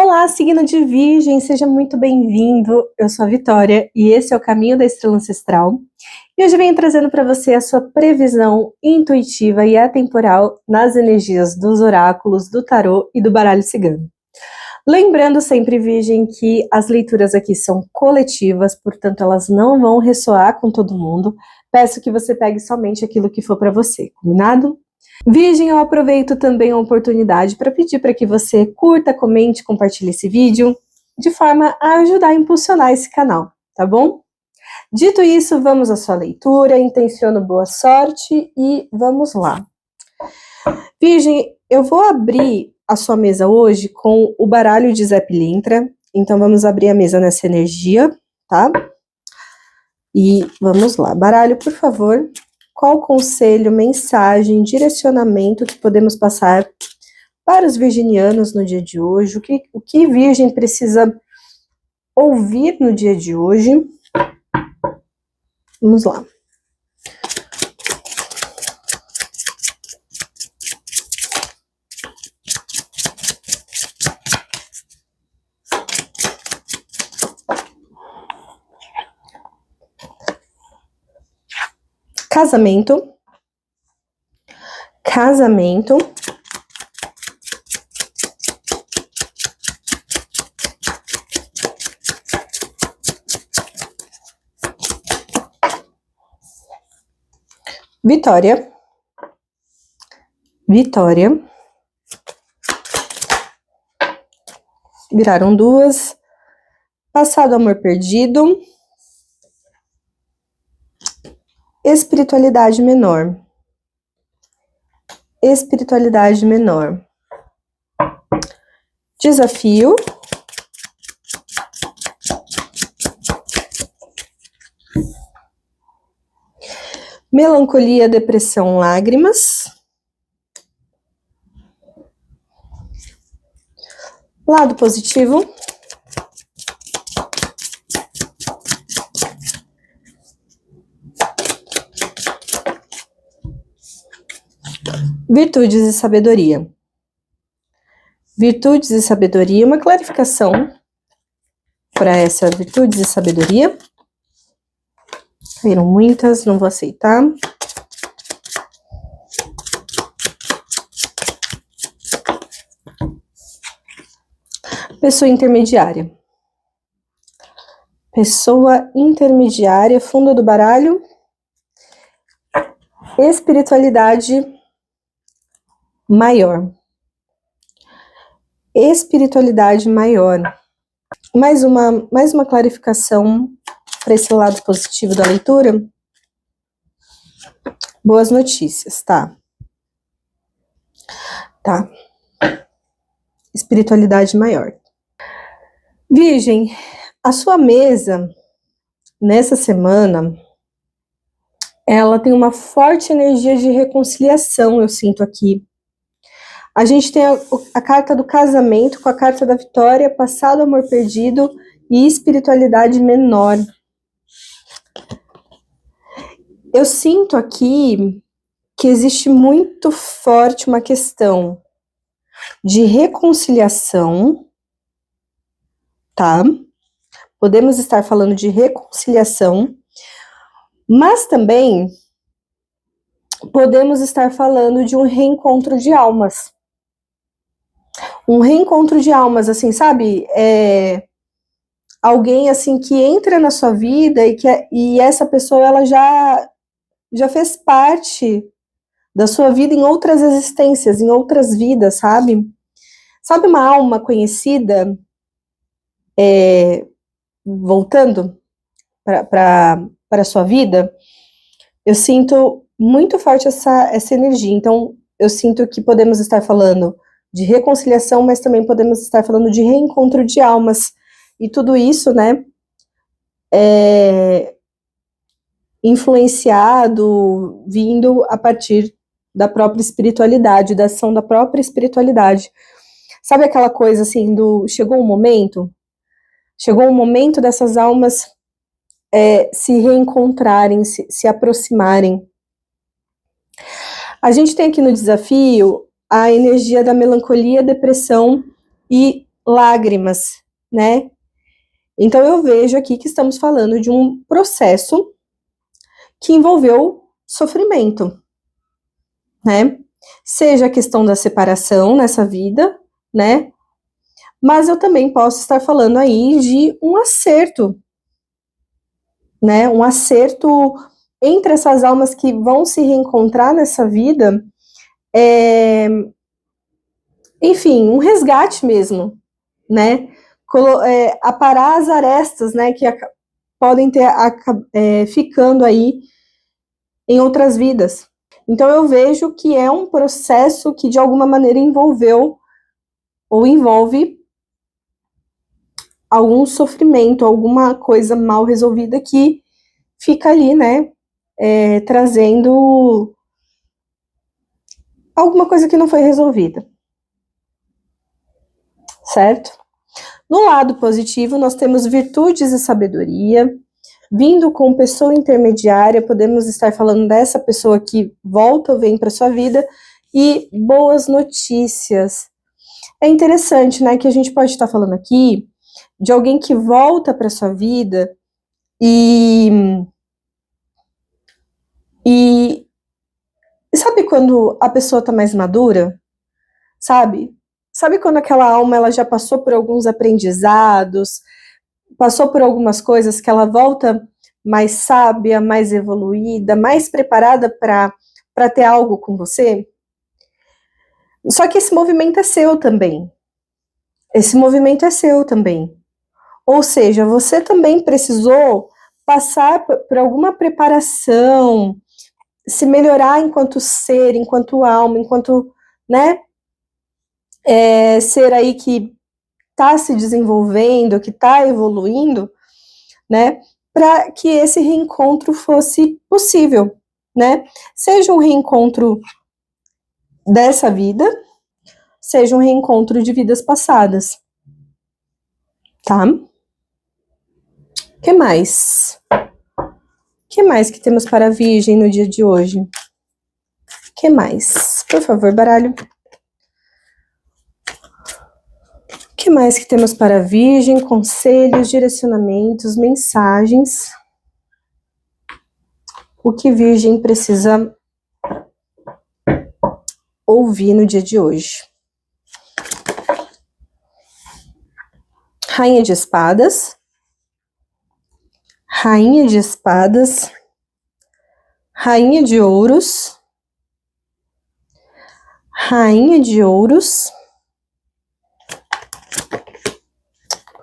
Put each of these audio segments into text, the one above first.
Olá, signo de Virgem, seja muito bem-vindo. Eu sou a Vitória e esse é o Caminho da Estrela Ancestral. E hoje eu venho trazendo para você a sua previsão intuitiva e atemporal nas energias dos oráculos, do tarô e do baralho cigano. Lembrando sempre, Virgem, que as leituras aqui são coletivas, portanto elas não vão ressoar com todo mundo. Peço que você pegue somente aquilo que for para você, combinado? Virgem, eu aproveito também a oportunidade para pedir para que você curta, comente, compartilhe esse vídeo, de forma a ajudar a impulsionar esse canal, tá bom? Dito isso, vamos à sua leitura, intenciono boa sorte e vamos lá. Virgem, eu vou abrir a sua mesa hoje com o baralho de Zé Pilintra, então vamos abrir a mesa nessa energia, tá? E vamos lá, baralho, por favor. Qual conselho, mensagem, direcionamento que podemos passar para os virginianos no dia de hoje? O que Virgem precisa ouvir no dia de hoje? Vamos lá. Casamento. Casamento. Vitória. Vitória. Viraram duas. Passado, amor perdido. Espiritualidade menor. Espiritualidade menor. Desafio. Melancolia, depressão, lágrimas. Lado positivo. Virtudes e sabedoria. Virtudes e sabedoria, uma clarificação para essa virtudes e sabedoria. Viram muitas, não vou aceitar. Pessoa intermediária. Pessoa intermediária, fundo do baralho. Espiritualidade maior. Espiritualidade maior. Mais uma clarificação para esse lado positivo da leitura. Boas notícias, tá? Tá. Espiritualidade maior. Virgem, a sua mesa, nessa semana, ela tem uma forte energia de reconciliação, eu sinto aqui. A gente tem a carta do casamento com a carta da vitória, passado, amor perdido e espiritualidade menor. Eu sinto aqui que existe muito forte uma questão de reconciliação, tá? Podemos estar falando de reconciliação, mas também podemos estar falando de um reencontro de almas. Um reencontro de almas, assim, sabe? Alguém, assim, que entra na sua vida e essa pessoa, ela já fez parte da sua vida em outras existências, em outras vidas, sabe? Sabe uma alma conhecida voltando para a sua vida? Eu sinto muito forte essa energia. Então, eu sinto que podemos estar falando de reconciliação, mas também podemos estar falando de reencontro de almas. E tudo isso, né, influenciado, vindo a partir da própria espiritualidade, da ação da própria espiritualidade. Sabe aquela coisa assim chegou um momento dessas almas se reencontrarem, se aproximarem. A gente tem aqui no desafio a energia da melancolia, depressão e lágrimas, né? Então eu vejo aqui que estamos falando de um processo que envolveu sofrimento, né? Seja a questão da separação nessa vida, né? Mas eu também posso estar falando aí de um acerto, né? Um acerto entre essas almas que vão se reencontrar nessa vida, enfim, um resgate mesmo, né? Aparar as arestas, né? Que podem ter ficando aí em outras vidas. Então eu vejo que é um processo que de alguma maneira envolveu ou envolve algum sofrimento, alguma coisa mal resolvida que fica ali, né, trazendo alguma coisa que não foi resolvida, certo? No lado positivo, nós temos virtudes e sabedoria. Vindo com pessoa intermediária, podemos estar falando dessa pessoa que volta ou vem para sua vida, e boas notícias. É interessante, né, que a gente pode estar falando aqui de alguém que volta para sua vida e sabe quando a pessoa está mais madura? Sabe? Sabe quando aquela alma ela já passou por alguns aprendizados, passou por algumas coisas que ela volta mais sábia, mais evoluída, mais preparada para ter algo com você? Só que esse movimento é seu também. Esse movimento é seu também. Ou seja, você também precisou passar por alguma preparação, se melhorar enquanto ser, enquanto alma, enquanto, né, ser aí que está se desenvolvendo, que está evoluindo, né, para que esse reencontro fosse possível, né? Seja um reencontro dessa vida, seja um reencontro de vidas passadas, tá? Que mais? Que mais que temos para a Virgem no dia de hoje? Que mais? Por favor, baralho. Que mais que temos para a Virgem? Conselhos, direcionamentos, mensagens. O que Virgem precisa ouvir no dia de hoje? Rainha de Espadas. Rainha de Espadas. Rainha de Ouros. Rainha de Ouros.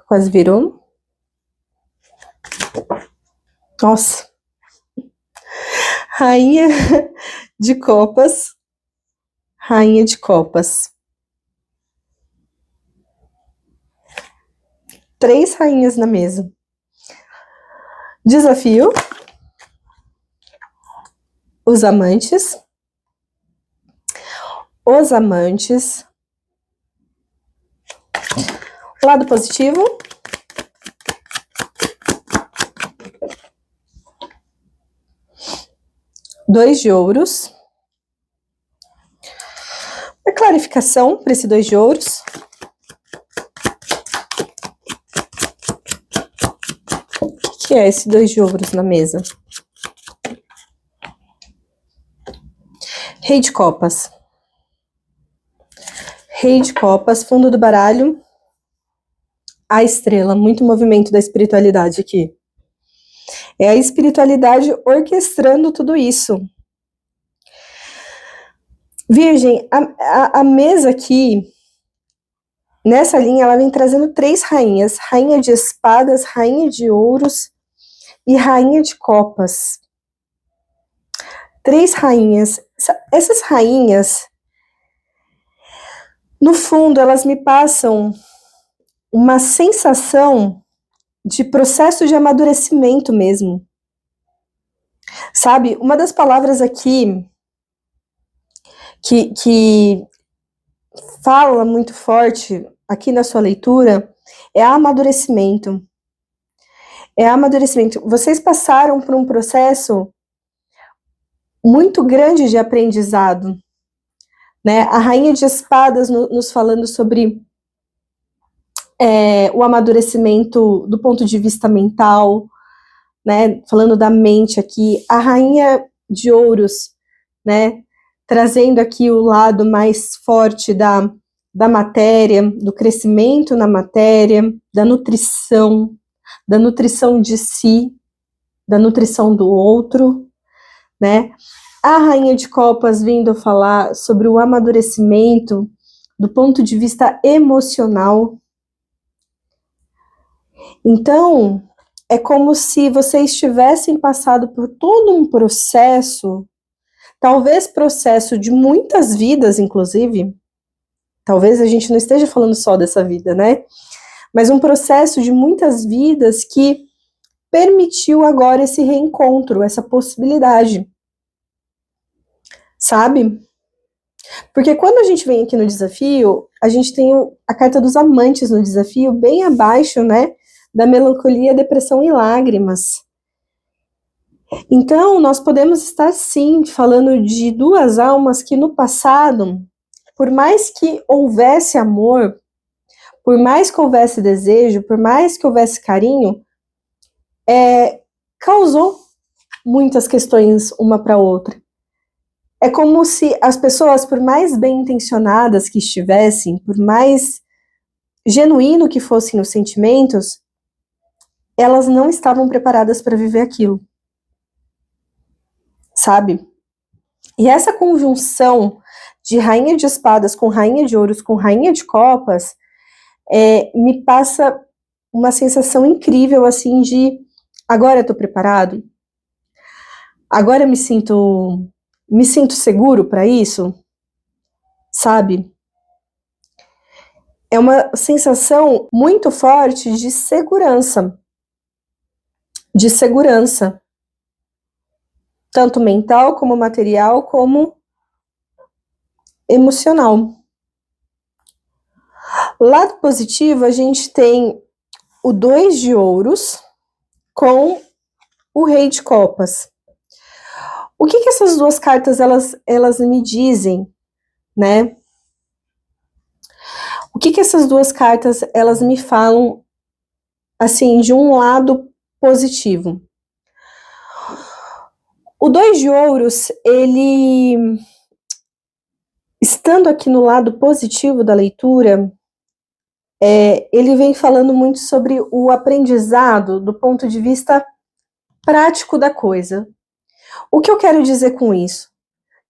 Quase virou. Nossa. Rainha de Copas. Rainha de Copas. 3 rainhas na mesa. Desafio. Os amantes. Os amantes. Lado positivo. Dois de ouros. A clarificação para esse 2 de ouros. O que é esse 2 de ouros na mesa? Rei de Copas. Rei de Copas, fundo do baralho. A estrela, muito movimento da espiritualidade aqui. É a espiritualidade orquestrando tudo isso. Virgem, a mesa aqui, nessa linha, ela vem trazendo 3 rainhas. Rainha de Espadas, Rainha de Ouros e Rainha de Copas. 3 rainhas. Essas rainhas, no fundo, elas me passam uma sensação de processo de amadurecimento mesmo. Sabe, uma das palavras aqui que fala muito forte aqui na sua leitura é amadurecimento. É amadurecimento. Vocês passaram por um processo muito grande de aprendizado, né? A Rainha de Espadas nos falando sobre o amadurecimento do ponto de vista mental, né? Falando da mente aqui, a Rainha de Ouros, né? Trazendo aqui o lado mais forte da matéria, do crescimento na matéria, da nutrição de si, da nutrição do outro, né? A Rainha de Copas vindo falar sobre o amadurecimento do ponto de vista emocional. Então, é como se vocês tivessem passado por todo um processo, talvez processo de muitas vidas, inclusive. Talvez a gente não esteja falando só dessa vida, né? Mas um processo de muitas vidas que permitiu agora esse reencontro, essa possibilidade. Sabe? Porque quando a gente vem aqui no desafio, a gente tem a carta dos amantes no desafio bem abaixo, né? Da melancolia, depressão e lágrimas. Então, nós podemos estar, sim, falando de duas almas que no passado, por mais que houvesse amor, por mais que houvesse desejo, por mais que houvesse carinho, causou muitas questões uma para outra. É como se as pessoas, por mais bem intencionadas que estivessem, por mais genuíno que fossem os sentimentos, elas não estavam preparadas para viver aquilo. Sabe? E essa conjunção de Rainha de Espadas com Rainha de Ouros com Rainha de Copas me passa uma sensação incrível, assim, de agora eu tô preparado? Agora eu me sinto seguro para isso? Sabe? É uma sensação muito forte de segurança. De segurança. Tanto mental, como material, como emocional. Lado positivo, a gente tem o 2 de ouros com o Rei de Copas. O que essas duas cartas elas me dizem, né? O que essas duas cartas elas me falam, assim, de um lado positivo? O 2 de ouros, ele, estando aqui no lado positivo da leitura, ele vem falando muito sobre o aprendizado do ponto de vista prático da coisa. O que eu quero dizer com isso?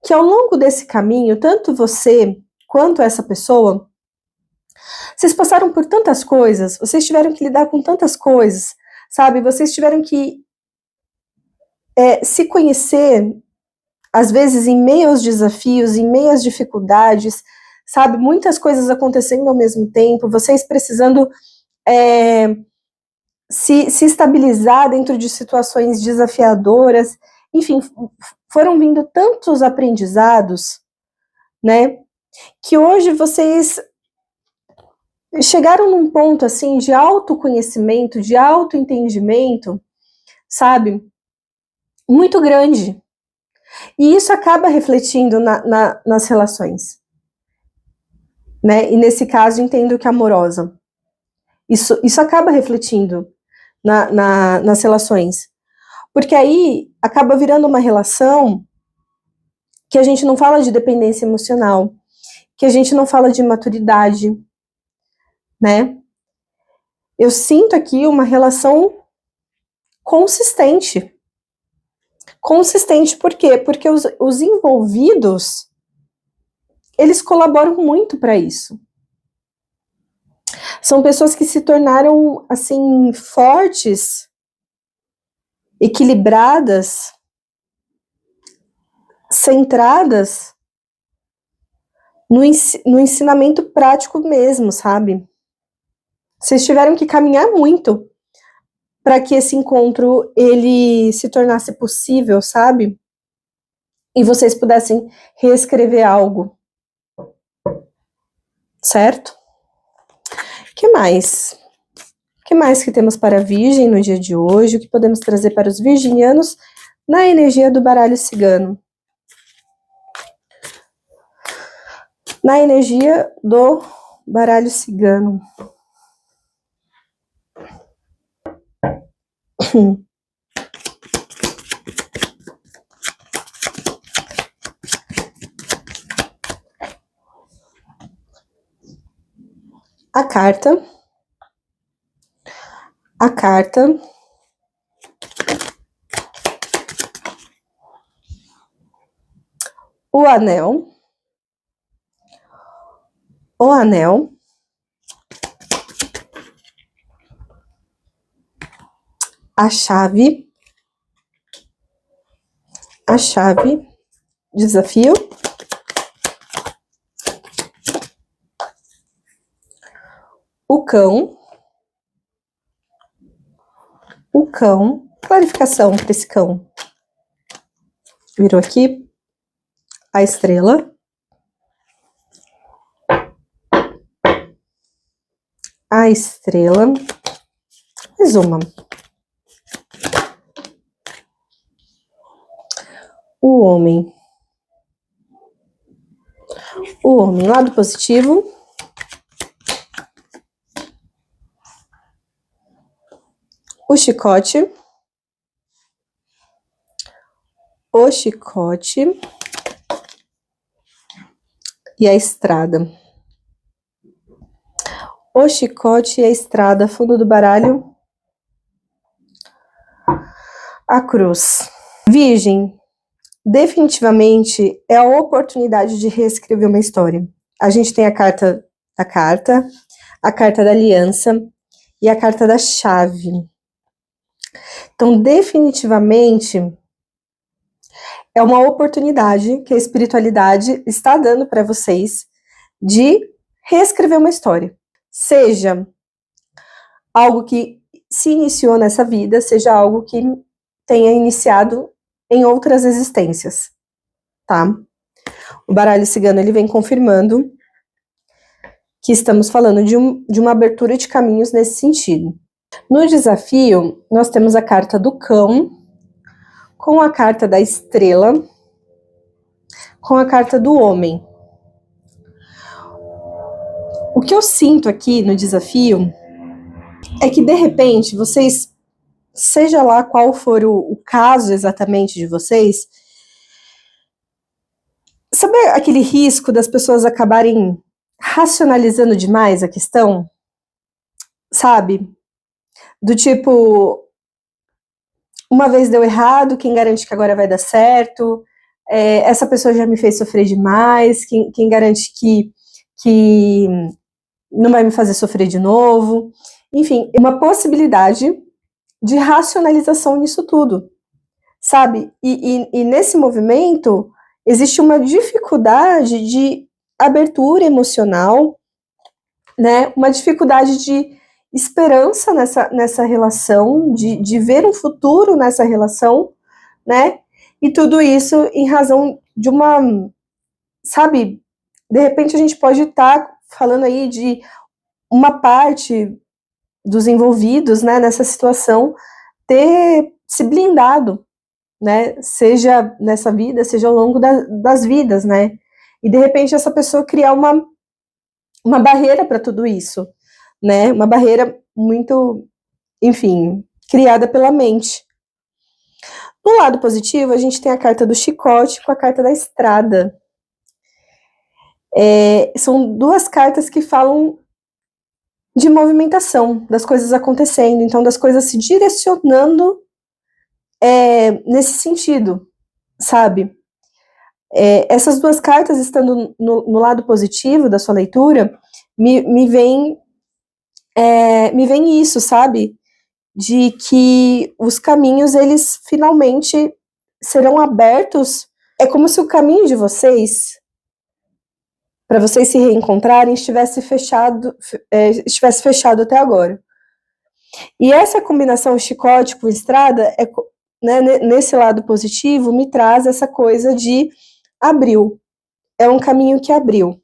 Que ao longo desse caminho, tanto você quanto essa pessoa, vocês passaram por tantas coisas, vocês tiveram que lidar com tantas coisas, sabe? Vocês tiveram que se conhecer, às vezes em meio aos desafios, em meio às dificuldades, sabe? Muitas coisas acontecendo ao mesmo tempo, vocês precisando se estabilizar dentro de situações desafiadoras. Enfim, foram vindo tantos aprendizados, né? Que hoje vocês chegaram num ponto, assim, de autoconhecimento, de autoentendimento, sabe? Muito grande. E isso acaba refletindo nas relações. Né? E nesse caso, entendo que amorosa. Isso acaba refletindo nas relações. Porque aí acaba virando uma relação que a gente não fala de dependência emocional, que a gente não fala de maturidade, né? Eu sinto aqui uma relação consistente. Consistente por quê? Porque os envolvidos, eles colaboram muito para isso. São pessoas que se tornaram, assim, fortes, equilibradas, centradas no ensinamento prático mesmo, sabe? Vocês tiveram que caminhar muito para que esse encontro ele se tornasse possível, sabe? E vocês pudessem reescrever algo. Certo? Que mais? O que mais que temos para a Virgem no dia de hoje? O que podemos trazer para os virginianos na energia do baralho cigano? Na energia do baralho cigano. A carta, o anel, a chave, desafio, o cão, clarificação para esse cão. Virou aqui a estrela, mais uma. O homem, lado positivo, o chicote, e a estrada. O chicote e a estrada, fundo do baralho, a cruz. Virgem, definitivamente é a oportunidade de reescrever uma história. A gente tem a carta da aliança e a carta da chave. Então, definitivamente, é uma oportunidade que a espiritualidade está dando para vocês de reescrever uma história. Seja algo que se iniciou nessa vida, seja algo que tenha iniciado em outras existências, tá? O baralho cigano, ele vem confirmando que estamos falando de uma abertura de caminhos nesse sentido. No desafio, nós temos a carta do cão, com a carta da estrela, com a carta do homem. O que eu sinto aqui no desafio é que, de repente, vocês, seja lá qual for o caso exatamente de vocês, sabe aquele risco das pessoas acabarem racionalizando demais a questão? Sabe? Do tipo, uma vez deu errado, quem garante que agora vai dar certo? Essa pessoa já me fez sofrer demais, quem garante que não vai me fazer sofrer de novo? Enfim, uma possibilidade de racionalização nisso tudo, sabe? E nesse movimento existe uma dificuldade de abertura emocional, né? Uma dificuldade de esperança nessa relação, de ver um futuro nessa relação, né? E tudo isso em razão de uma, sabe, de repente a gente pode estar falando aí de uma parte dos envolvidos, né, nessa situação ter se blindado, né, seja nessa vida, seja ao longo das vidas, né, e de repente essa pessoa criar uma barreira para tudo isso, né, uma barreira muito, enfim, criada pela mente. No lado positivo, a gente tem a carta do chicote com a carta da estrada. São duas cartas que falam de movimentação, das coisas acontecendo, então das coisas se direcionando nesse sentido, sabe? Essas duas cartas estando no lado positivo da sua leitura, me vem isso, sabe? De que os caminhos, eles finalmente serão abertos. É como se o caminho de vocês, para vocês se reencontrarem, estivesse fechado até agora. E essa combinação chicote com estrada, né, nesse lado positivo, me traz essa coisa de abriu. É um caminho que abriu.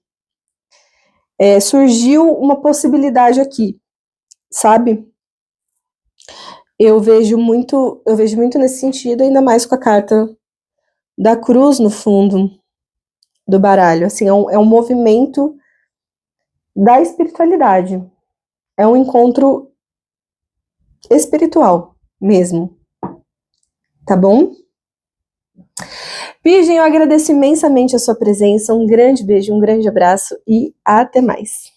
Surgiu uma possibilidade aqui, sabe? Eu vejo muito nesse sentido, ainda mais com a carta da cruz no fundo do baralho. Assim, é um movimento da espiritualidade. É um encontro espiritual, mesmo. Tá bom? Virgem, eu agradeço imensamente a sua presença, um grande beijo, um grande abraço e até mais.